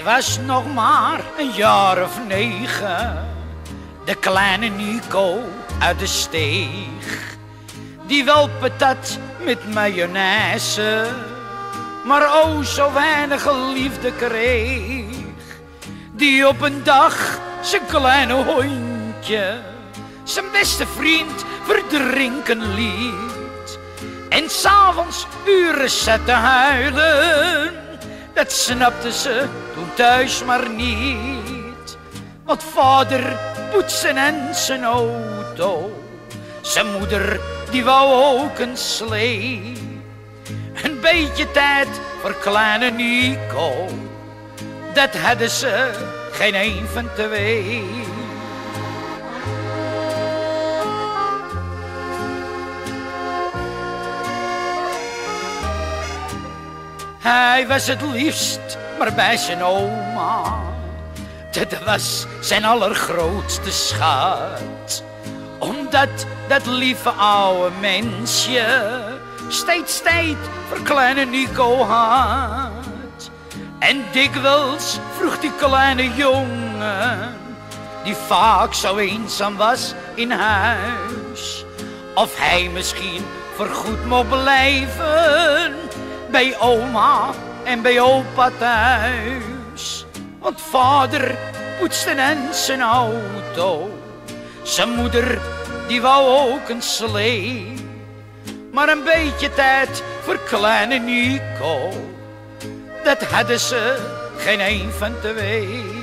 Hij was nog maar een jaar of 9, de kleine Nico uit de steeg. Die wel patat met mayonaise, maar oh zo weinig liefde kreeg. Die op een dag zijn kleine hondje, zijn beste vriend, verdrinken liet. En 's avonds uren zat te huilen, dat snapte ze toen thuis maar niet. Want vader poetsen en zijn auto, zijn moeder die wou ook een slee. Een beetje tijd voor kleine Nico, dat hadden ze geen een van twee. Hij was het liefst maar bij zijn oma, dat was zijn allergrootste schat. Omdat dat lieve oude mensje steeds tijd voor kleine Nico had. En dikwijls vroeg die kleine jongen, die vaak zo eenzaam was in huis, of hij misschien voorgoed mocht blijven bij oma en bij opa thuis. Want vader poetste en zijn auto, zijn moeder die wou ook een slee. Maar een beetje tijd voor kleine Nico, dat hadden ze geen een van twee.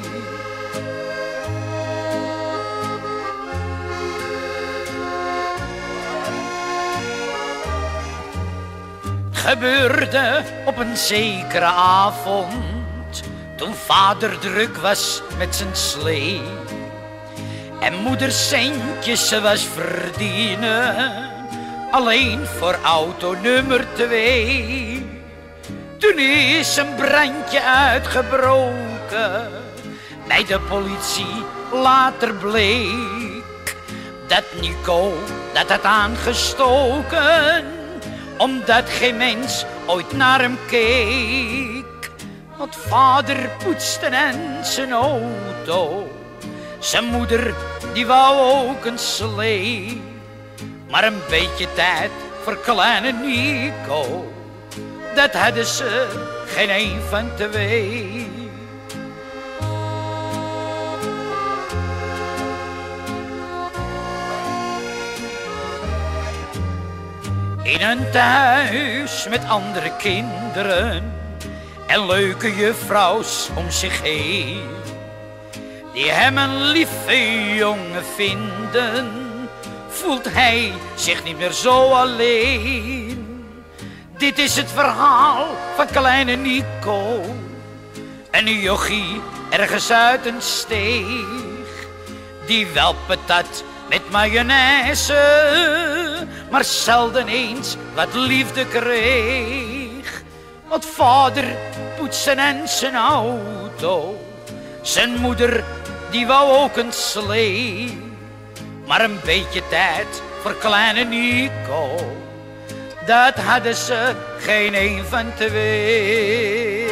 Gebeurde op een zekere avond, toen vader druk was met zijn slee en moeder centjes was verdienen, alleen voor auto nummer 2. Toen is een brandje uitgebroken bij de politie. Later bleek dat Nico dat had aangestoken, omdat geen mens ooit naar hem keek. Want vader poetste en zijn auto, zijn moeder die wou ook een slee. Maar een beetje tijd voor kleine Nico, dat hadden ze geen een van twee. In een thuis met andere kinderen en leuke juffrouws om zich heen, die hem een lieve jongen vinden, voelt hij zich niet meer zo alleen. Dit is het verhaal van kleine Nico, een jochie ergens uit een steeg, die wel patat met mayonaise, maar zelden eens wat liefde kreeg. Want vader poetste en zijn auto, zijn moeder die wou ook een slee. Maar een beetje tijd voor kleine Nico, dat hadden ze geen een van twee.